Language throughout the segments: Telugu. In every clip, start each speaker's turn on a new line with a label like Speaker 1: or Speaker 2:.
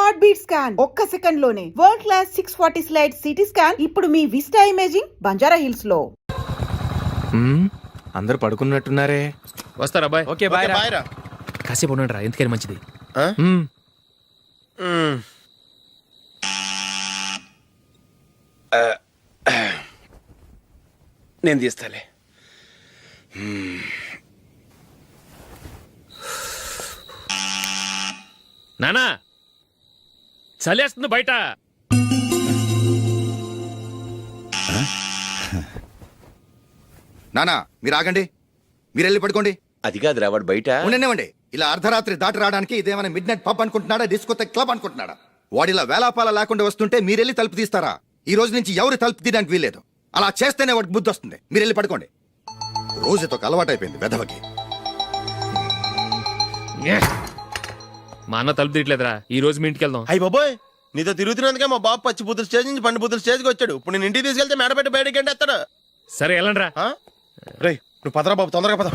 Speaker 1: హార్ట్ బీట్ స్కాన్ ఒక్క సెకండ్ లోనే world class 640 slide CT scan ఇప్పుడు మీ విస్టా ఇమేజింగ్ బంజారా హిల్స్ లో.
Speaker 2: అందరు పడుకున్నట్టున్నారే.
Speaker 3: వస్తారా బాయ్?
Speaker 2: ఓకే బాయ్ రా.
Speaker 3: కాసేపు ఉండండి రా, ఎందుకని మంచిది.
Speaker 4: నేను తీస్తాలే.
Speaker 3: నానా చలేస్తుంది బయట.
Speaker 5: నానా మీరు ఆగండి, మీరు వెళ్ళి పడుకోండి.
Speaker 4: అది కాదురా, వాడు బయట
Speaker 5: ఉండనివ్వండి. ఇలా అర్ధరాత్రి దాటి రావడానికి ఇదేమైనా mid night pub అనుకుంటున్నాడా, discotheque club అనుకుంటున్నాడా? వాడిలా వేలాపాల లేకుండా వస్తుంటే మీరెళ్ళి తలుపు తీస్తారా? ఈ రోజు నుంచి ఎవరు తలుపు తీయడానికి వీల్లేదు. అలా చేస్తేనే వాడికి బుద్ధి వస్తుంది. మీరు వెళ్ళి పడుకోండి. రోజుతో అలవాటైపోయింది వెధవకి.
Speaker 3: మా అన్న తలుపు తీయట్లేదురా, ఈ రోజు మీ ఇంటికి వెళ్దాం.
Speaker 4: అయ్యి బాబోయ్, నీతో తిరుగుతున్నందుకే మా బాబు పచ్చి బుద్ధుల స్టేజ్ నుంచి పండు బుద్ధుల స్టేజ్కి వచ్చాడు. ఇప్పుడు నేను ఇంటికి తీసుకెళ్తే మేడపెట్టి బయటకి ఎండేస్తాడు.
Speaker 3: సరే వెళ్ళండి రా.
Speaker 4: రేయ్ నువ్వు పదరా బాబు, తొందరగా పద.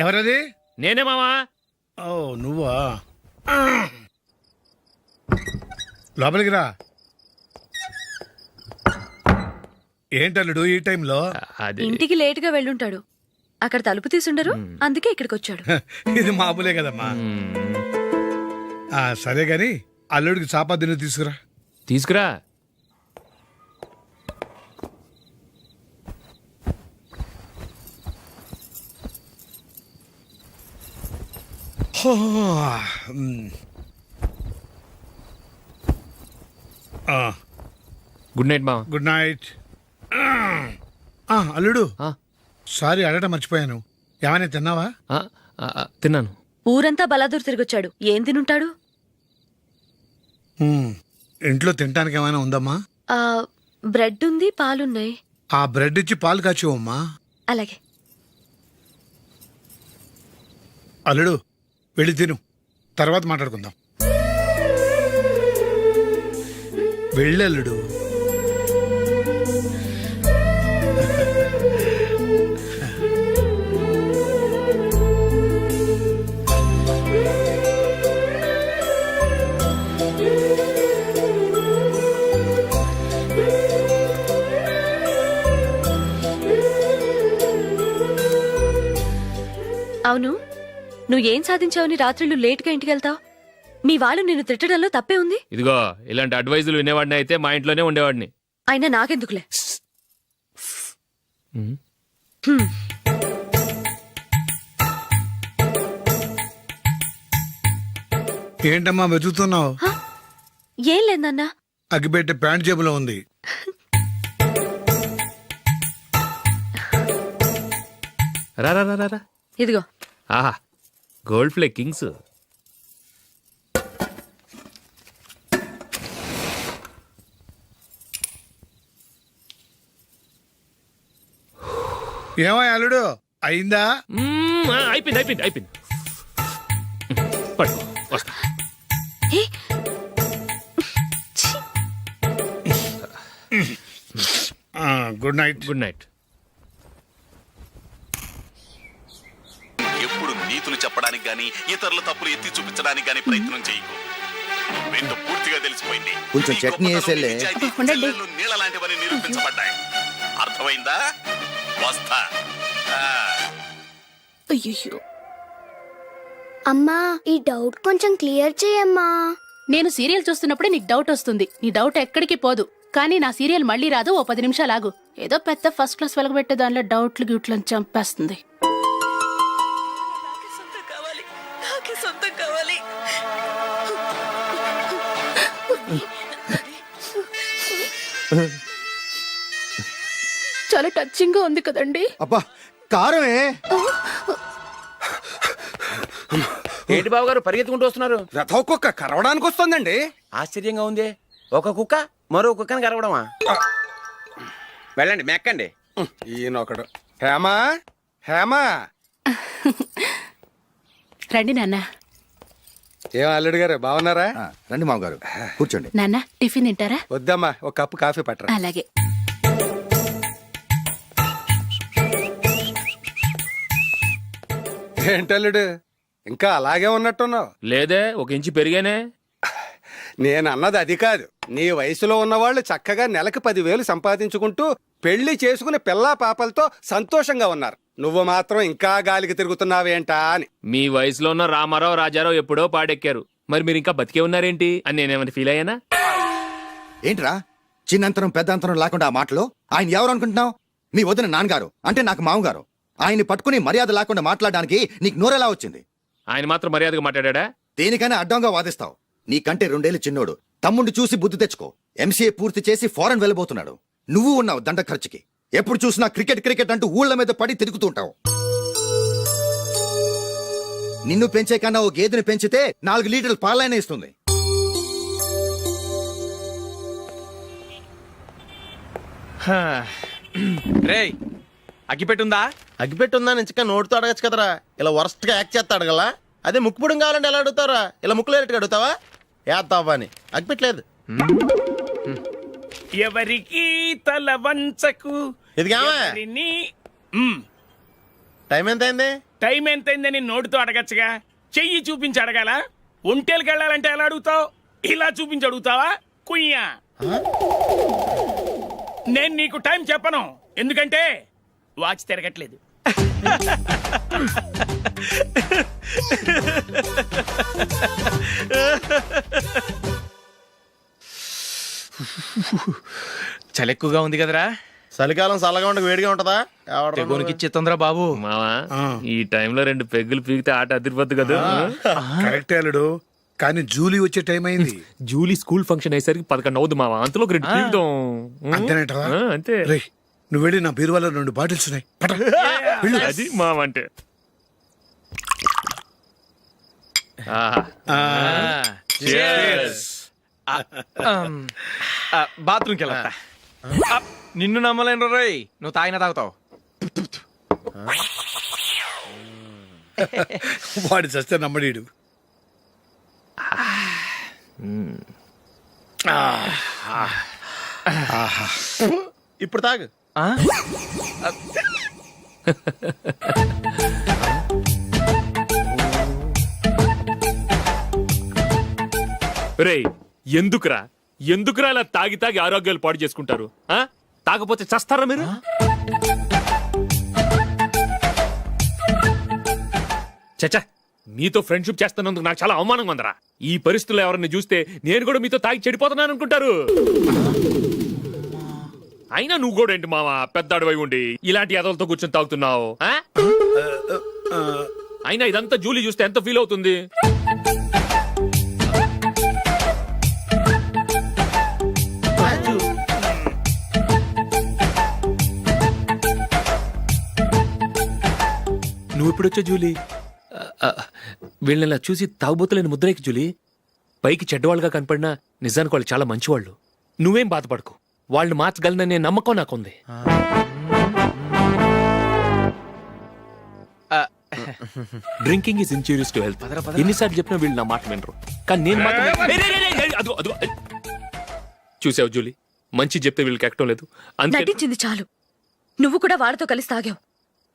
Speaker 6: ఎవరది?
Speaker 3: నేనే మావా.
Speaker 6: ఓ నువ్వా? లోపలికి రా. ఏంటల్లుడు ఈ టైంలో?
Speaker 7: ఇంటికి లేట్ గా వెళ్ళుంటాడు, అక్కడ తలుపు తీసుండరు, అందుకే ఇక్కడికి వచ్చాడు.
Speaker 6: ఇది మామూలే కదమ్మా. సరే గాని అల్లుడికి చాపాదిని తీసుకురా.
Speaker 3: తీసుకురా. గుడ్ నైట్ మావా.
Speaker 6: Good night. అల్లుడు సారీ అడగటం మర్చిపోయాను. ఏమైనా తిన్నావా?
Speaker 3: తిన్నాను.
Speaker 7: ఊరంతా బలాదూర్ తిరిగొచ్చాడు, ఏం తినుంటాడు?
Speaker 6: ఇంట్లో తినటానికి ఏమైనా ఉందమ్మా?
Speaker 7: బ్రెడ్ ఉంది, పాలున్నాయి.
Speaker 6: ఆ బ్రెడ్ ఇచ్చి పాలు కాచివమ్మా.
Speaker 7: అలాగే.
Speaker 6: అల్లుడు వెళ్ళి తిను, తర్వాత మాట్లాడుకుందాం. వెళ్ళల్లుడు.
Speaker 7: అవును, నువ్వేం సాధించావని రాత్రులు లేట్గా ఇంటికి వెళ్తావు? మీ వాళ్ళు నిన్ను తిట్టడంలో తప్పే ఉంది.
Speaker 3: ఇదిగో ఇలాంటి అడ్వైజులు వినేవాడిని అయితే మా ఇంట్లోనే ఉండేవాడిని.
Speaker 7: అయినా నాకెందుకులే.
Speaker 6: ఏంటమ్మా వెతుకుతున్నావు?
Speaker 7: ఏం లేదన్నా.
Speaker 6: అగ్గిపెట్టె ప్యాంట్ జేబులో ఉంది.
Speaker 3: రా రా రా రా.
Speaker 7: ఇదిగో.
Speaker 3: ఆహా, గోల్డ్ ఫ్లే కింగ్స్.
Speaker 6: ఏమో అల్లుడు అయిందా?
Speaker 3: అయిపోయింది అయిపోయింది అయిపోయింది. పడుకో, వస్తా.
Speaker 6: Good night.
Speaker 3: Good night.
Speaker 8: ఎప్పుడు నీతులు చెప్పడానికి గాని ఇతరుల తప్పులు ఎత్తి చూపించడానికి గాని ప్రయత్నం చేయకు. ఏంటో పూర్తిగా తెలిసిపోయింది.
Speaker 5: కొంచెం చట్నీ వేసేలే.
Speaker 8: నీళ్ళ లాంటివని నిరూపించబడ్డాయి. అర్థమైందా? వస్తా.
Speaker 9: అయ్యో అమ్మా, ఈ డౌట్ కొంచెం క్లియర్ చేయమ్మా.
Speaker 10: నేను సీరియల్ చూస్తున్నప్పుడే నీకు డౌట్ వస్తుంది. నీ డౌట్ ఎక్కడికి పోదు. కానీ నా సీరియల్ మళ్ళీ రాదు. ఓ 10 నిమిషాలు ఆగు. ఏదో పెద్ద ఫస్ట్ క్లాస్ వెలగబెట్టే దానిలో డౌట్లు గ్యూట్లను చంపేస్తుంది. చాలా టచింగ్ గా ఉంది కదండి.
Speaker 5: అబ్బా కారమే.
Speaker 4: ఏంటి బాబు గారు పరిగెత్తుకుంటూ వస్తున్నారు?
Speaker 5: రథ కుక్క కరవడానికి వస్తుందండి.
Speaker 4: ఆశ్చర్యంగా ఉంది. ఒక కుక్క మరో కుక్కని కరవడమా? వెళ్ళండి మెక్కండి.
Speaker 5: ఈయనొకడు. హేమా హేమా
Speaker 10: రండి నాన్న.
Speaker 2: ఏం అల్లుడు గారు బాగున్నారా?
Speaker 5: రండి మామగారు కూర్చోండి.
Speaker 10: నాన్న టిఫిన్ తింటారా?
Speaker 2: వద్దమ్మా, ఒక కప్పు కాఫీ పట్టరా.
Speaker 10: అలాగే.
Speaker 2: ఏంటల్లుడు ఇంకా అలాగే ఉన్నట్టున్నావు?
Speaker 3: లేదే, ఒక ఇంచు పెరిగానే.
Speaker 2: నేను అన్నది అది కాదు. నీ వయసులో ఉన్నవాళ్ళు చక్కగా నెలకు 10,000 సంపాదించుకుంటూ పెళ్లి చేసుకుని పిల్లా పాపలతో సంతోషంగా ఉన్నారు. నువ్వు మాత్రం ఇంకా గాలికి తిరుగుతున్నావేంటా అని.
Speaker 3: మీ వయసులో ఉన్న రామారావు రాజారావు ఎప్పుడో పాడెక్కారు, మరి మీరు ఇంకా బతికే ఉన్నారేంటి అని నేనేమైనా ఫీల్ అయ్యానా?
Speaker 5: ఏంట్రా చిన్నంతరం పెద్దంతరం లేకుండా ఆ మాటలు? ఆయన ఎవరు అనుకుంటున్నావు? మీ వదిన నాన్నగారు, అంటే నాకు మామగారు. ఆయన్ని పట్టుకుని మర్యాద లేకుండా మాట్లాడడానికి నీకు నోరెలా వచ్చింది?
Speaker 3: ఆయన మాత్రం మర్యాదగా మాట్లాడా?
Speaker 5: దేనికైనా అడ్డంగా వాదిస్తావు. నీకంటే 2 ఏళ్ళు చిన్నోడు. తమ్ముడు చూసి బుద్ధి తెచ్చుకో. ఎంసీఏ పూర్తి చేసి ఫారెన్ వెళ్ళబోతున్నాడు. నువ్వు ఉన్నావు దండ ఖర్చుకి. ఎప్పుడు చూసినా క్రికెట్ క్రికెట్ అంటూ ఊళ్ళ మీద పడి తిరుగుతూ ఉంటావు. నిన్ను పెంచే కన్నా ఓ గేదెని పెంచితే 4 లీటర్లు పాలైనా ఇస్తుంది.
Speaker 11: రేయ్, అగ్గిపెట్టుందా?
Speaker 4: అగ్గిపెట్టుందా నుంచి నోటితో అడగచ్చు కదరా. ఇలా వరస్ట్ గా యాక్ట్ చేస్తా అడగలా. అదే ముక్కుపుడం కావాలంటే ఎలా అడుగుతారా? ఇలా ముక్కులేటట్టు అడుగుతావా? ఏత్తావా అని. అగ్గిపెట్టలేదు.
Speaker 11: ఎవరికి తల వంచకు.
Speaker 4: ఇది కావా? టైం ఎంత అయింది?
Speaker 11: టైం ఎంతైందని నోటితో అడగచ్చుగా, చెయ్యి చూపించి అడగాల? ఒంటేలకు వెళ్ళాలంటే ఎలా అడుగుతావు? ఇలా చూపించి అడుగుతావా? కుయ్యా. నేను నీకు టైం చెప్పను, ఎందుకంటే వాచ్ తిరగట్లేదు. చలి ఎక్కువగా ఉంది కదరా.
Speaker 4: చలికాలం చల్లగా ఉండక వేడిగా ఉంటదా?
Speaker 11: తెగోనికి ఇచ్చేతుందిరా బాబు.
Speaker 3: మావా, ఈ టైంలో 2 పెగ్గులు పీకితే ఆట అదిరిపోద్దు కదా.
Speaker 6: కరెక్టే అల్లుడు, కానీ జూలీ వచ్చే టైం అయింది.
Speaker 3: జూలీ స్కూల్ ఫంక్షన్ అయ్యేసరికి 11 అవుద్దు మావా. అంతలో 2 పీకుతాం.
Speaker 6: అంతేనేటవా?
Speaker 3: అంతే.
Speaker 6: రే, నువ్వు వెళ్ళి నా బీరువాలో 2 బాటిల్స్ ఉన్నాయి. పట. వెళ్ళు.
Speaker 3: అది మావా అంటే.
Speaker 11: బాత్రూమ్కి వెళ్ళా. నిన్ను నమ్మలేను రోయ్, నువ్వు తాగినా తాగుతావు.
Speaker 6: వాడి చస్తే నమ్మడీడు.
Speaker 4: ఇప్పుడు తాగు.
Speaker 3: రేయ్, ఎందుకురా ఇలా తాగి తాగి ఆరోగ్యాలు పాడు చేసుకుంటారు? తాగపోతే చస్తారా మీరు? చచ్చా, మీతో ఫ్రెండ్షిప్ చేస్తున్నందుకు నాకు చాలా అవమానంగా ఉందరా. ఈ పరిస్థితుల్లో ఎవరిని చూస్తే నేను కూడా మీతో తాగి చెడిపోతున్నాను అనుకుంటారు. అయినా నువ్వు కూడా ఏంటి మావా, పెద్ద అడవై ఉండి ఇలాంటి ఎదలతో కూర్చొని తాగుతున్నావు? అయినా ఇదంతా జూలీ చూస్తే ఎంత ఫీల్ అవుతుంది? నువ్వు ఎప్పుడొచ్చా జూలీ? వీళ్ళని చూసి తాగుబోతులేని ముద్రేకి జూలీ. పైకి చెడ్డవాళ్ళుగా కనపడినా నిజానికి వాళ్ళు చాలా మంచివాళ్ళు. నువ్వేం బాధపడకు, వాళ్ళని మార్చగలననే నమ్మకం నాకుంది. Drinking is injurious to health. ఎన్నిసార్లు చెప్పినా వీళ్ళు నా మాట వినరు, కానీ నేను మాత్రం. చూసావు జూలీ, మంచి చెప్తే వీళ్ళకి ఎక్కడం లేదు.
Speaker 7: నటించింది చాలు. నువ్వు కూడా వాళ్ళతో కలిసి తాగావు.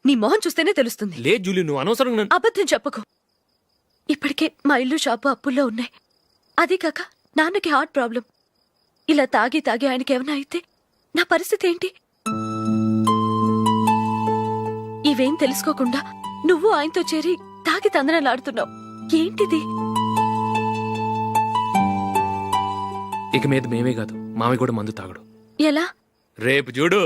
Speaker 7: నీ మొహం చూస్తేనే తెలుస్తుంది.
Speaker 3: లే జూలీ, నువ్వు అనవసరంగా
Speaker 7: అబద్ధం చెప్పకు. ఇప్పటికే మా ఇల్లు షాపు అప్పుల్లో ఉన్నాయి. అదే కాక నాన్నకి హార్ట్ ప్రాబ్లం. ఇలా తాగి తాగి ఆయనకి ఏమైనా అయితే నా పరిస్థితి ఏంటి? ఇవేం తెలుసుకోకుండా నువ్వు ఆయనతో చేరి తాగి తందనలాడుతున్నావు. ఏంటిది?
Speaker 3: ఇక మీద మేమే కాదు, మావి కూడా మందు తాగడు.
Speaker 7: ఎలా?
Speaker 3: రేపు చూడు.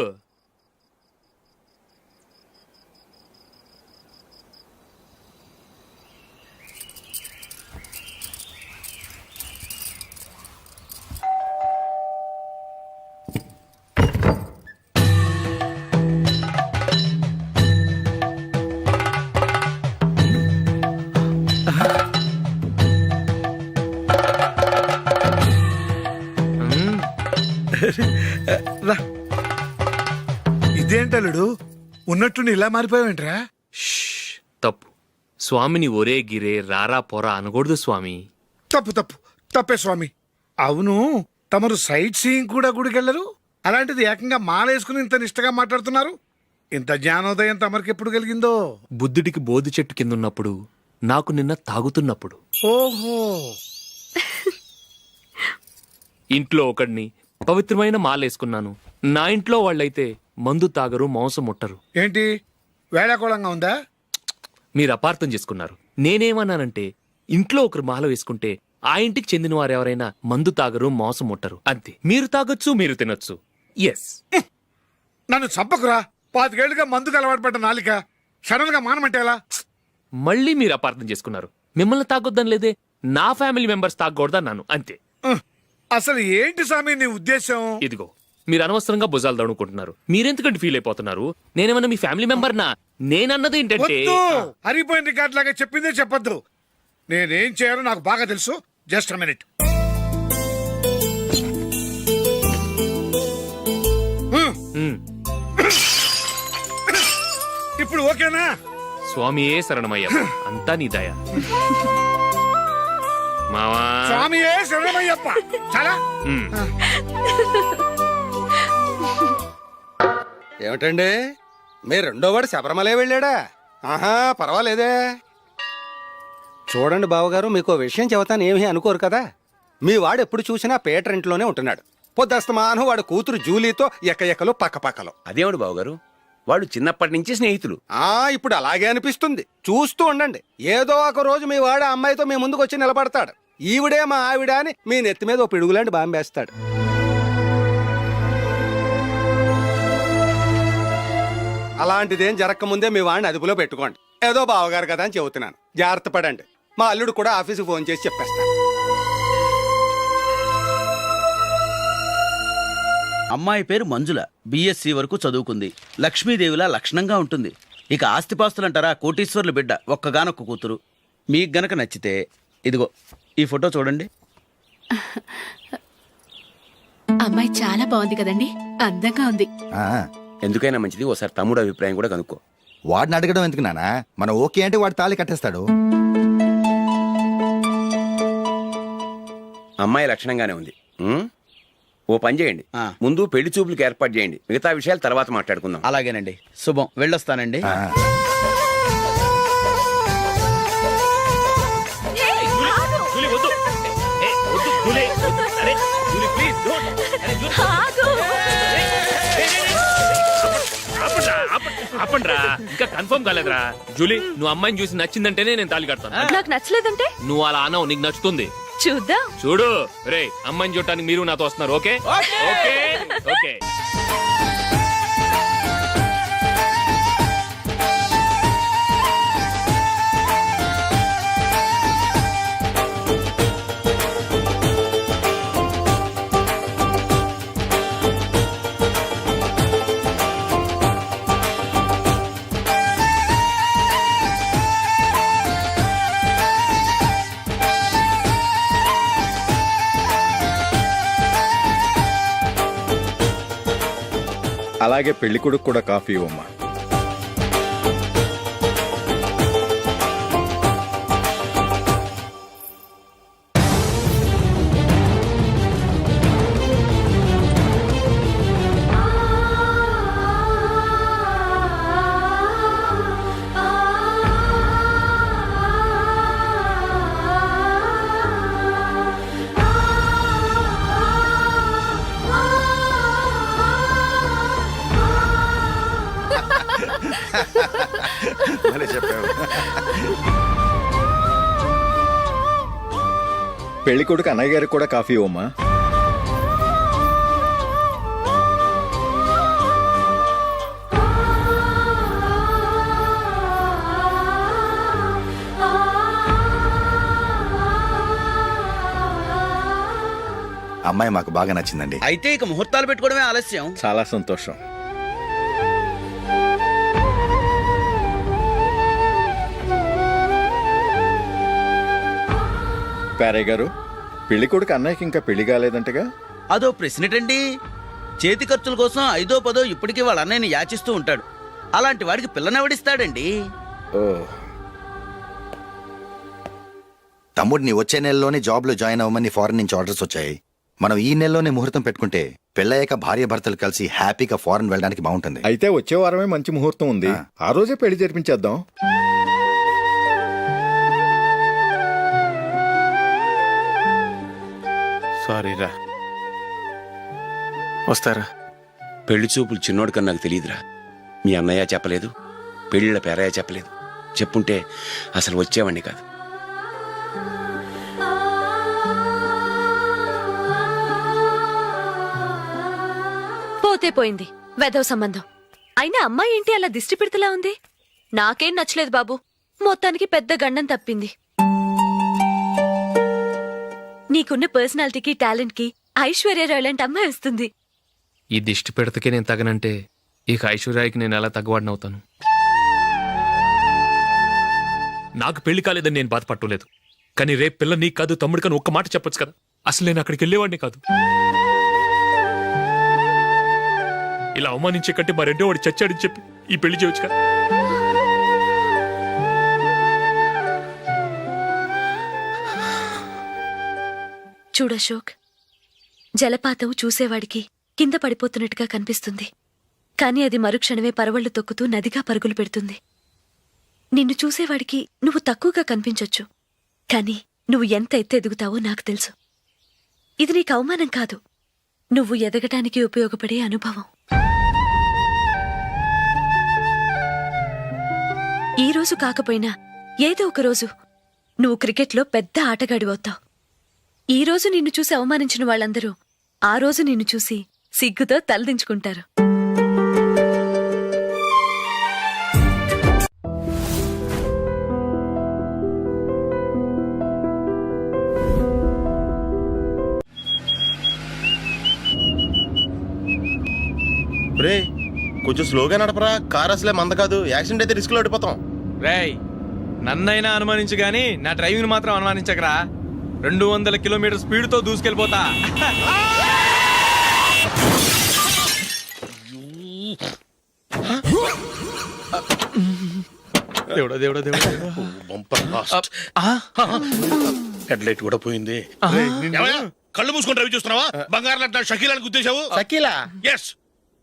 Speaker 6: ఇదేంటలుడు, ఉన్నట్టుండి ఇలా మారిపోయావేంట్రా?
Speaker 3: తప్పు. స్వామిని ఒరే గిరే రారా పొరా అనకూడదు స్వామి.
Speaker 6: తప్పే స్వామి. అవును, తమరు సైట్ సీయింగ్ కూడా గుడికెళ్ళరు, అలాంటిది ఏకంగా మాలేసుకుని ఇంత నిష్టగా మాట్లాడుతున్నారు. ఇంత జ్ఞానోదయం తమరికి ఎప్పుడు కలిగిందో?
Speaker 3: బుద్ధుడికి బోధి చెట్టు కింద ఉన్నప్పుడు, నాకు నిన్న తాగుతున్నప్పుడు.
Speaker 6: ఓహో,
Speaker 3: ఇంట్లో ఒకడిని పవిత్రమైన మాలేసుకున్నాను. నా ఇంట్లో వాళ్ళైతే మందు తాగరు, మాంసం ముట్టరు.
Speaker 6: ఏంటి వేళాకోళంగా ఉందా?
Speaker 3: మీరు అపార్థం చేసుకున్నారు. నేనేమన్నానంటే ఇంట్లో ఒకరు మాల వేసుకుంటే ఆ ఇంటికి చెందిన వారు ఎవరైనా మందు తాగరు, మాంసం ముట్టరు, అంతే. మీరు తాగొచ్చు, మీరు తినొచ్చు. ఎస్.
Speaker 6: నన్ను చంపకురా. 5 ఏళ్లుగా మందుకు అలవాటు పడ్డ నాలిక సడన్ గా మానమంటే ఎలా?
Speaker 3: మళ్ళీ మీరు అపార్థం చేసుకున్నారు. మిమ్మల్ని తాగొద్దని లేదే, నా ఫ్యామిలీ మెంబర్స్ తాగకూడదన్నాను, అంతే.
Speaker 6: అసలు ఏంటి స్వామి నీ ఉద్దేశం?
Speaker 3: ఇదిగో, మీరు అనవసరంగా భుజాలు దడుకుంటున్నారు. మీరెందుకంటే ఫీల్ అయిపోతున్నారు? నేనేమన్నా మీ ఫ్యామిలీ మెంబర్నా? నేనన్నది ఏంటంటే
Speaker 6: హరిపోయిన రికార్డ్ లాగా చెప్పిందే చెప్పొద్దు. నేనేం చేయాలో నాకు బాగా తెలుసు. Just a minute. ఇప్పుడు ఓకేనా?
Speaker 3: స్వామియే శరణమయ్య, అంతా నీ దయ. మావా
Speaker 6: స్వామియే శరణమయ్యప్ప. చాలా
Speaker 2: ఏమిటండి, మీ రెండోవాడు శబరిమలే వెళ్ళాడా? ఆహా, పర్వాలేదే. చూడండి బావగారు, మీకు విషయం చెబుతాను, ఏమీ అనుకోరు కదా. మీ వాడు ఎప్పుడు చూసినా పేటర్ ఇంట్లోనే ఉంటున్నాడు. పొద్దస్తమానం వాడు కూతురు జూలీతో ఎక్కలు పక్కపక్కలో.
Speaker 12: అదేవాడు బావగారు, వాడు చిన్నప్పటి నుంచి స్నేహితులు.
Speaker 2: ఇప్పుడు అలాగే అనిపిస్తుంది. చూస్తూ ఉండండి, ఏదో ఒక రోజు మీ వాడు అమ్మాయితో మీ ముందుకు వచ్చి నిలబడతాడు. ఈవిడే మా ఆవిడ అని మీ నెత్తి మీద ఓ పిడుగులాంటి బాంబేస్తాడు. అలాంటిదేం జరగకముందే మీ వాడిని అదుపులో పెట్టుకోండి. ఏదో బావగారు కదా అని చెబుతున్నాను, జాగ్రత్త పడండి. మా అల్లుడు కూడా ఆఫీసుకు ఫోన్ చేసి చెప్పేస్తాను.
Speaker 12: అమ్మాయి పేరు మంజుల, బిఎస్సి వరకు చదువుకుంది. లక్ష్మీదేవిలా లక్షణంగా ఉంటుంది. ఇక ఆస్తిపాస్తులంటారా, కోటీశ్వర్ల బిడ్డ, ఒక్కగానొక్క కూతురు. మీకు గనక నచ్చితే ఇదిగో ఈ ఫోటో చూడండి.
Speaker 10: అమ్మాయి చాలా బాగుంది కదండి, అందంగా ఉంది.
Speaker 12: ఎందుకైనా మంచిది ఓసారి తమ్ముడు అభిప్రాయం కూడా కనుక్కో.
Speaker 5: వాడిని అడగడం ఎందుకు నానా? మనం ఓకే అంటే వాడు తాళి కట్టేస్తాడు.
Speaker 12: అమ్మాయి లక్షణంగానే ఉంది. ఓ పని చేయండి, ముందు పెళ్లి చూపులకు ఏర్పాటు చేయండి. మిగతా విషయాలు తర్వాత మాట్లాడుకుందాం. అలాగేనండి, శుభం, వెళ్ళొస్తానండి.
Speaker 3: ఆపండ్రా, ఇంకా కన్ఫర్మ్ కాలేదురా. జూలీ, నువ్వు అమ్మాయిని చూసి నచ్చిందంటేనే నేను తాళి కడతాను.
Speaker 7: నాకు నచ్చలేదంటే
Speaker 3: నువ్వు అలా అనవు, నీకు నచ్చుతుంది.
Speaker 7: చూద్దాం.
Speaker 3: చూడు రే, అమ్మాయిని చూడటానికి మీరు నాతో వస్తున్నారు. Okay okay okay.
Speaker 13: అలాగే పెళ్లి కొడుకు కూడా కాఫీ ఇవ్వమ్మా. పెళ్లి కొడుకు అన్నయ్య గారికి కూడా కాఫీ ఇవ్వమ్మా.
Speaker 5: అమ్మాయి మాకు బాగా నచ్చిందండి.
Speaker 12: అయితే ఇక ముహూర్తాలు పెట్టుకోవడమే ఆలస్యం.
Speaker 13: చాలా సంతోషం. పేరయ్య గారు, పెళ్లి కొడుకు అన్నయ్యకి ఇంకా పెళ్లి కాలేదంటగా?
Speaker 12: అదో ప్రశ్నటండి. చేతి ఖర్చుల కోసం 5దో 10దో ఇప్పటికీ వాళ్ళ అన్నయ్యని యాచిస్తూ ఉంటాడు. అలాంటి వాడికి పిల్లనెవడిస్తాడండి?
Speaker 13: ఓ,
Speaker 5: తమ్ముడిని వచ్చే నెలలోనే జాబ్ లో జాయిన్ అవ్వమని ఫారెన్ నుంచి ఆర్డర్స్ వచ్చాయి. మనం ఈ నెలలోనే ముహూర్తం పెట్టుకుంటే పెళ్ళయ్యాక భార్య భర్తలు కలిసి హ్యాపీగా ఫారెన్ వెళ్ళడానికి బాగుంటుంది.
Speaker 13: అయితే వచ్చే వారమే మంచి ముహూర్తం ఉంది, ఆ రోజే పెళ్లి జరిపించేద్దాం.
Speaker 4: సారీరా. వస్తారా?
Speaker 12: పెళ్లి చూపులు చిన్నోడు కన్నా నాకు తెలియదురా. మీ అన్నయ్య చెప్పలేదు, పెళ్ళిళ్ళ పేరయ్య చెప్పలేదు. చెప్పుంటే అసలు వచ్చేవాడిని కాదు.
Speaker 7: పోతే పోయింది వెధవ సంబంధం. అయినా అమ్మాయి ఏంటి అలా దిష్టి పెడతలా ఉంది? నాకేం నచ్చలేదు బాబు. మొత్తానికి పెద్ద గండం తప్పింది. నీకున్న పర్సనాలిటీకి టాలెంట్ కి ఐశ్వర్యరాయ్ లాంటి అమ్మాయి వస్తుంది.
Speaker 3: ఈ దిష్టి పెడతకే నేను తగనంటే ఇక ఐశ్వర్యాకి నేను ఎలా తగ్గవాడినవుతాను? నాకు పెళ్లి కాలేదని నేను బాధపట్టలేదు, కానీ రేపు పిల్ల నీకు కాదు తమ్ముడు కానీ ఒక్క మాట చెప్పొచ్చు కదా. అసలు నేను అక్కడికి వెళ్ళేవాడిని కాదు. ఇలా అవమానించే కంటే మా రెండో వాడు చచ్చాడని చెప్పి ఈ పెళ్లి చేయొచ్చు కదా.
Speaker 7: చూడశోక్, జలపాతం చూసేవాడికి కింద పడిపోతున్నట్టుగా కనిపిస్తుంది, కానీ అది మరుక్షణమే పరవళ్లు తొక్కుతూ నదిగా పరుగులు పెడుతుంది. నిన్ను చూసేవాడికి నువ్వు తక్కువగా కనిపించొచ్చు, కానీ నువ్వు ఎంత ఎత్తు ఎదుగుతావో నాకు తెలుసు. ఇది నీకు అవమానం కాదు, నువ్వు ఎదగటానికి ఉపయోగపడే అనుభవం. ఈ రోజు కాకపోయినా ఏదో ఒక రోజు నువ్వు క్రికెట్లో పెద్ద ఆటగాడివవుతావు. ఈ రోజు నిన్ను చూసి అవమానించిన వాళ్ళందరూ ఆ రోజు నిన్ను చూసి సిగ్గుతో తలదించుకుంటారు.
Speaker 4: రే కొంచెం స్లోగా నడపరా, కార్ అసలే మంద కాదు. యాక్సిడెంట్ అయితే రిస్క్ లో ఓడిపోతాం.
Speaker 14: రేయ్, నన్నైనా అనుమానించు గాని నా డ్రైవింగ్ మాత్రం అనుమానించకరా. 200 కిలోమీటర్ స్పీడ్ తో దూసుకెళ్ళిపోతా. దేవుడా దేవుడా దేవుడా,
Speaker 11: హెడ్ లైట్ కూడా పోయింది. కళ్ళు మూసుకొని రవి చూస్తున్నావా? బంగారం లాంటి షకీలాని గుర్తించావు?
Speaker 4: షకీలా?
Speaker 11: ఎస్,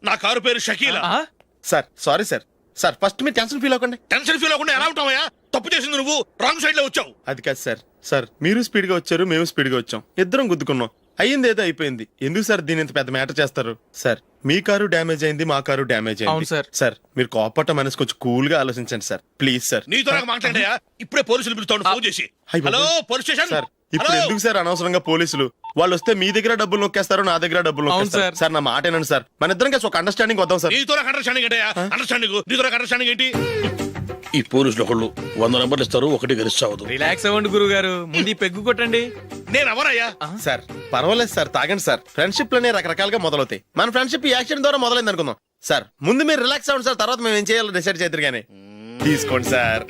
Speaker 11: నా కారు పేరు Shakeela.
Speaker 4: Sir sorry sir. Sir first మీరు టెన్షన్ ఫీల్ అవ్వకండి.
Speaker 11: టెన్షన్ ఫీల్ అవ్వకుండా ఎలా ఉంటావయ్యా? తప్పు చేసింది నువ్వు, రాంగ్ సైడ్ లో వచ్చావు.
Speaker 4: అది కాదు సార్. సార్ మీరు స్పీడ్ గా వచ్చారు, మేము స్పీడ్ గా వచ్చాం, ఇద్దరం గుద్దుకున్నాం. అయ్యింది ఏదో అయిపోయింది. ఎందుకు సార్ దీని ఇంత పెద్ద మ్యాటర్ చేస్తారు? సార్ మీ కారు డ్యామేజ్ అయింది, మా కారు డ్యామేజ్
Speaker 14: అవును
Speaker 4: అయింది.
Speaker 14: సార్.
Speaker 4: సార్ మీరు కోపట్ట మనసు కొంచెం కూల్ గా ఆలోచించండి సార్, ప్లీజ్ సార్.
Speaker 11: నీతో నాకు మాట్లాడాయా? ఇప్పుడే పోలీసులు పిలుస్తాను, ఫోన్ చేసి.
Speaker 4: అయ్ బాబోయ్.
Speaker 11: Hello police station.
Speaker 4: సార్ ఇప్పుడు ఎందుకు సార్ అనవసరంగా పోలీసులు? వాళ్ళు వస్తే మీ దగ్గర డబ్బులు నొక్కేస్తారు, నా దగ్గర డబ్బులు
Speaker 14: అవును
Speaker 4: నొక్కేస్తారు.
Speaker 14: సార్.
Speaker 4: సార్ నా మాట ఏనండి సార్, మన ఇద్దరం కలిసి ఒక అండర్స్టాండింగ్ వద్దాం సార్.
Speaker 11: నీతో నాకు అండర్స్టాండింగ్ ఏంటయ్యా? అండర్స్టాండింగ్ నీతో నాకు అండర్స్టాండింగ్ ఏంటి? ఈ పోలీసులు ఒకళ్ళు 100 నెంబర్లు ఇస్తారు, ఒకటి గెలుస్తావు.
Speaker 14: రిలాక్స్ అవ్వండి గురువు గారు, ముందు ఈ పెగ్గు కొట్టండి.
Speaker 11: నేను ఎవరయ్యా?
Speaker 4: సార్ పర్వాలేదు సార్, తాగండి సార్. ఫ్రెండ్షిప్ లోనే రకరకాలుగా మొదలవుతాయి. మన ఫ్రెండ్షిప్ ఈ యాక్సిడెంట్ ద్వారా మొదలైంది అనుకుందాం. సార్ ముందు మీరు రిలాక్స్ అవ్వండి సార్, తర్వాత మేము ఏం చేయాలో డిసైడ్ చేద్దరు కానీ. తీసుకోండి సార్.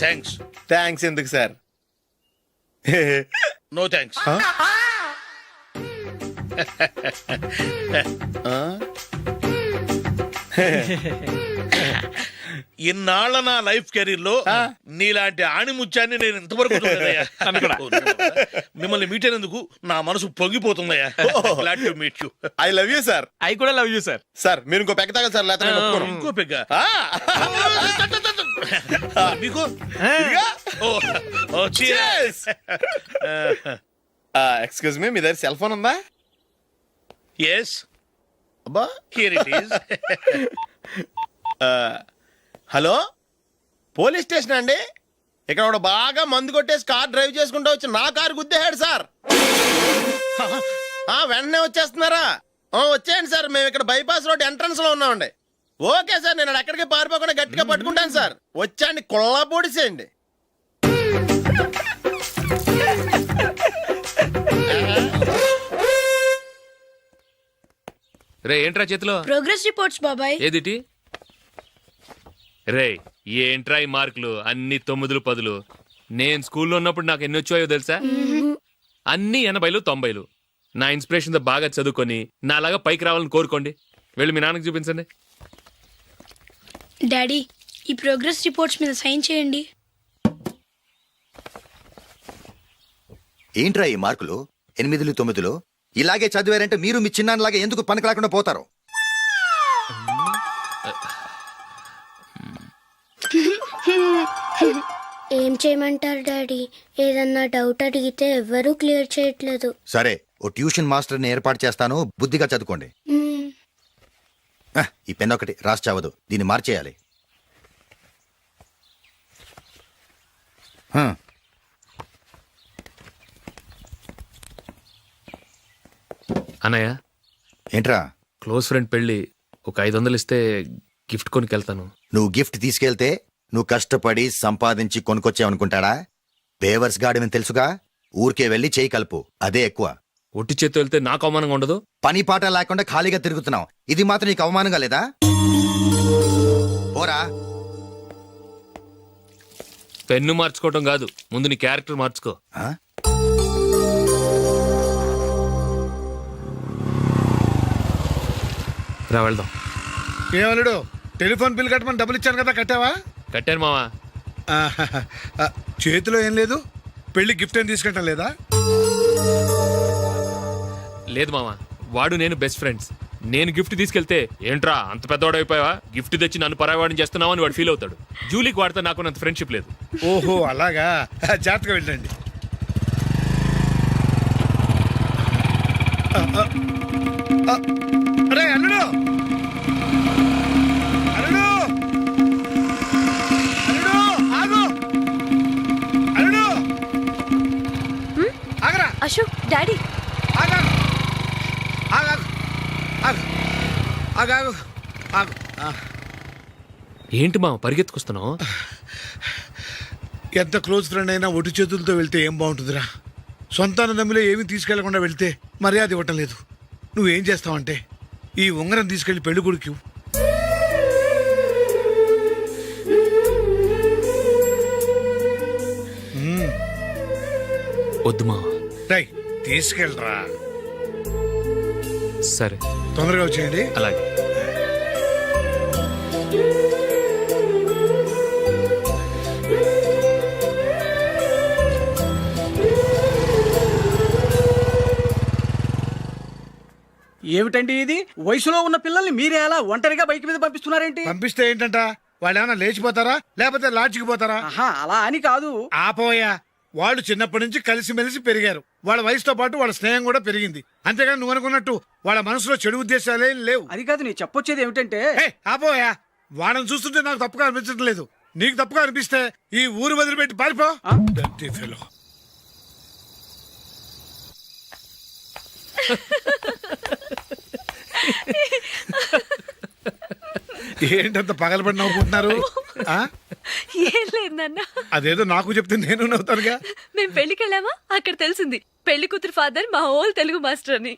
Speaker 11: థ్యాంక్స్.
Speaker 4: థ్యాంక్స్ ఎందుకు సార్?
Speaker 11: No thanks. ఇన్నాళ్ళ నా లైఫ్ కెరీర్ లో నీలాంటి ఆణిముత్యాన్ని నేను ఇంతవరకు చూడలేదయ్యా. మిమ్మల్ని మీట్ అయినందుకు నా మనసు పొంగిపోతుందయ్యా. Glad to meet you.
Speaker 4: I love you sir.
Speaker 14: I కూడా లవ్ యూ సార్.
Speaker 4: సార్ మీరు ఇంకో పెక్క తాగాలి సార్, లేకపోతే నేను ఒప్పుకోను.
Speaker 11: ఇంకో పెగ్గ మీకు?
Speaker 4: ఎక్స్క్యూజ్ మీ, మీ దగ్గర సెల్ ఫోన్ ఉందా?
Speaker 11: ఎస్,
Speaker 4: అబ్బా
Speaker 11: here it is.
Speaker 4: Hello, police station అండి. ఇక్కడ ఒకడు బాగా మందు కొట్టేసి కార్ డ్రైవ్ చేసుకుంటూ వచ్చి నా కారు గుద్దేశాడు సార్. వెంటనే వచ్చేస్తున్నారా? వచ్చేయండి సార్, మేము ఇక్కడ బైపాస్ రోడ్ ఎంట్రన్స్ లో ఉన్నామండి. ఓకే సార్, నేను ఎక్కడికి పారిపోకుండా గట్టిగా పట్టుకుంటాను సార్. వచ్చాండి, కుళ్ళా పొడిసేయండి.
Speaker 3: రే ఏంట్రా చేతిలో?
Speaker 9: ప్రోగ్రెస్ రిపోర్ట్స్ బాబాయ్.
Speaker 3: ఏదిటి? రే ఏంట్రా ఈ మార్కులు అన్ని 9, 10? నేను స్కూల్లో ఉన్నప్పుడు నాకు ఎన్ని వచ్చాయో తెలుసా? అన్ని 80, 90. నా ఇన్స్పిరేషన్ తో బాగా చదువుకొని నాలాగా పైకి రావాలని కోరుకోండి. వెళ్ళి మీ నాన్నకి చూపించండి.
Speaker 9: డాడీ ఈ ప్రోగ్రెస్ రిపోర్ట్స్ మీద సైన్ చేయండి.
Speaker 5: ఏంట్రా ఈ మార్కులు 8, 9 ఇలాగే చదివారంటే మీరు మీ చిన్నాన్నలాగా ఎందుకు పనికి లేకుండా పోతారు?
Speaker 9: ఏం చేయమంటారు డాడీ? ఏదన్నా డౌట్ అడిగితే ఎవ్వరూ క్లియర్ చేయట్లేదు.
Speaker 5: సరే, ఓ ట్యూషన్ మాస్టర్ని ఏర్పాటు చేస్తాను, బుద్ధిగా చదువుకోండి. ఈ పెన్ ఒకటి రాసి చావదు, దీన్ని మార్చేయాలి.
Speaker 3: అన్నయ్య,
Speaker 5: ఏంట్రా?
Speaker 3: క్లోజ్ ఫ్రెండ్ పెళ్లి, ఒక 500 ఇస్తే గిఫ్ట్ కొనుకెళ్తాను.
Speaker 5: నువ్వు గిఫ్ట్ తీసుకెళ్తే నువ్వు కష్టపడి సంపాదించి కొనుక్కొచ్చావనుకుంటాడా? పేవర్స్ గార్డెన్ తెలుసుగా, ఊరికే వెళ్ళి చేయి కలుపు, అదే ఎక్కువ.
Speaker 3: ఒట్టి చేత్తో వెళ్తే నాకు అవమానంగా ఉండదు?
Speaker 5: పని పాట లేకుండా ఖాళీగా తిరుగుతున్నావు, ఇది మాత్రం నీకు అవమానంగా లేదా? పోరా.
Speaker 3: పెన్ను మార్చుకోవటం కాదు, ముందు నీ క్యారెక్టర్ మార్చుకో. రా వెళ్దాం.
Speaker 6: ఏమలుడు, టెలిఫోన్ బిల్ కట్టమని డబ్బులు ఇచ్చాను కదా, కట్టావా?
Speaker 3: కట్టాను మావా.
Speaker 6: చేతిలో ఏం లేదు, పెళ్లి గిఫ్ట్ ఏం తీసుకుంటాం లేదా?
Speaker 3: లేదు మావా, వాడు నేను బెస్ట్ ఫ్రెండ్స్. నేను గిఫ్ట్ తీసుకెళ్తే ఏంట్రా అంత పెద్దవాడు అయిపోయావా, గిఫ్ట్ తెచ్చి నన్ను పరాయవాడిని చేస్తున్నావు అని వాడు ఫీల్ అవుతాడు. జూలీకి వాడితే నాకు అంత ఫ్రెండ్షిప్ లేదు.
Speaker 6: ఓహో అలాగా, జాగ్రత్తగా వెళ్ళండి. అరే అల్లుడు, అల్లుడు, అల్లుడు, ఆగు, అల్లుడు, ఆగరా.
Speaker 7: అశోక్, డాడీ.
Speaker 6: ఆగు, ఆగు, ఆగు, ఆగు, ఆగు.
Speaker 3: ఏంటి మామ పరిగెత్తుకొస్తున్నావు?
Speaker 6: ఎంత క్లోజ్ ఫ్రెండ్ అయినా ఒటి చేతులతో వెళ్తే ఏం బాగుంటుందిరా? సొంతాన దమ్మిలో ఏమీ తీసుకెళ్లకుండా వెళ్తే మర్యాద ఇవ్వటం లేదు. నువ్వేం చేస్తావంటే ఈ ఉంగరం తీసుకెళ్లి పెళ్లి కొడుకు
Speaker 3: వద్దు మామ.
Speaker 6: రై, తీసుకెళ్ళరా.
Speaker 3: సరే,
Speaker 6: తొందరగా వచ్చేయండి.
Speaker 3: అలాగే.
Speaker 12: ఏమిటండి ఇది? వయసులో ఉన్న పిల్లల్ని మీరే అలా ఒంటరిగా బైక్ మీద పంపిస్తున్నారేంటి?
Speaker 6: పంపిస్తే ఏంటంట, వాళ్ళు ఏమైనా లేచిపోతారా లేకపోతే లాడ్జికి పోతారా?
Speaker 12: అలా అని కాదు.
Speaker 6: ఆపోయా, వాళ్ళు చిన్నప్పటి నుంచి కలిసిమెలిసి పెరిగారు. వాళ్ళ వయసుతో పాటు వాళ్ళ స్నేహం కూడా పెరిగింది. అంతేగాని నువ్వు అనుకున్నట్టు వాళ్ళ మనసులో చెడు ఉద్దేశాలేం లేవు.
Speaker 12: అది కాదు, నేను చెప్పొచ్చేది ఏమిటంటే,
Speaker 6: ఆపోయా, వాళ్ళని చూస్తుంటే నాకు తప్పుగా అనిపించడం లేదు. నీకు తప్పుగా అనిపిస్తే ఈ ఊరు వదిలిపెట్టి పారిపో. Dirty fellow. ఏంటంత పగలబడి నవ్వుకుంటున్నారు?
Speaker 7: ఏం లేదన్న,
Speaker 6: అదేదో నాకు చెప్తే నేను నవ్వుతానుగా.
Speaker 7: మేము పెళ్లికి వెళ్ళామా, అక్కడ తెలిసింది పెళ్లి కూతురు ఫాదర్ మా హోల్ తెలుగు మాస్టర్ అని.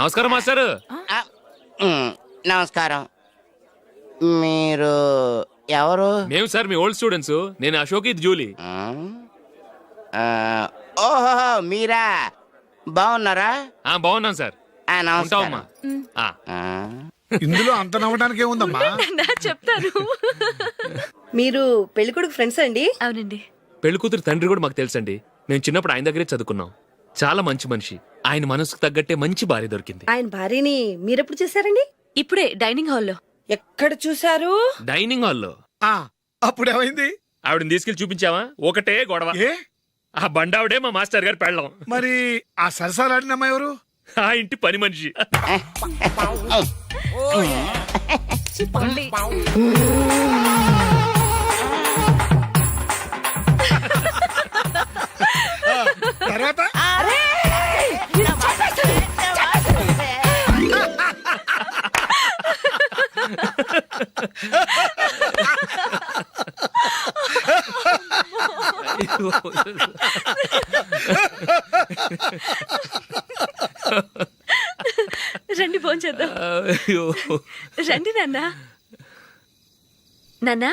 Speaker 3: నమస్కారం మాస్టర్.
Speaker 15: నమస్కారం. మీరు ఎవరు?
Speaker 3: మేము సార్ మీ ఓల్డ్ స్టూడెంట్స్. నేను అశోక్, ఇది జూలీ.
Speaker 15: ఓహో, మీరా? బాగున్నారా?
Speaker 3: బాగున్నాం సార్.
Speaker 15: నమస్కారం.
Speaker 6: ఇందులో అంత నవ్వడానికి ఏముందమ్మా?
Speaker 7: చెప్తాను.
Speaker 16: మీరు పెళ్లి కొడుకు ఫ్రెండ్స్ అండి?
Speaker 7: అవునండి.
Speaker 3: పెళ్లి కూతురు తండ్రి కూడా మాకు తెలుసండి. మేము చిన్నప్పుడు ఆయన దగ్గరే చదువుకున్నాం. చాలా మంచి మనిషి. ఆయన మనసుకు తగ్గట్టే మంచి భార్య దొరికింది.
Speaker 16: ఆయన భార్యని మీరెప్పుడు చూసారండి?
Speaker 7: ఇప్పుడే డైనింగ్ హాల్లో.
Speaker 16: ఎక్కడ చూసారు?
Speaker 3: డైనింగ్ హాల్లో.
Speaker 6: అప్పుడు ఏమైంది?
Speaker 3: ఆవిడని తీసుకెళ్లి చూపించావా? ఒకటే గొడవ. ఆ బండావిడే మా మాస్టర్ గారు పెళ్ళం.
Speaker 6: మరి ఆ సరసాలాడిన అమ్మాయి ఎవరు?
Speaker 3: ఆ ఇంటి పని మనిషి.
Speaker 6: తర్వాత
Speaker 7: రండి భోంచేద్దాం. రండి నాన్న. నాన్నా,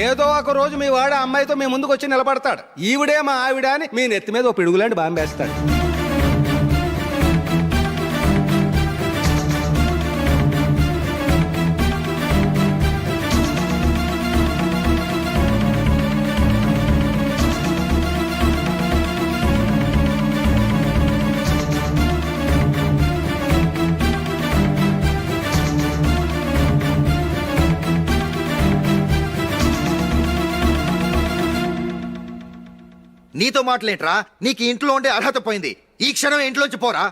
Speaker 2: ఏదో ఒక రోజు మీ వాడు ఆ అమ్మాయితో మీ ముందుకు వచ్చి నిలబడతాడు. ఈవిడే మా ఆవిడ అని మీ నెత్తి మీద ఓ పిడుగులాంటి బాంబేస్తాడు.
Speaker 5: నీతో మాటలేంట్రా? నీకు ఇంట్లో ఉండే అర్హత పోయింది. ఈ క్షణం ఇంట్లోంచి పోరా.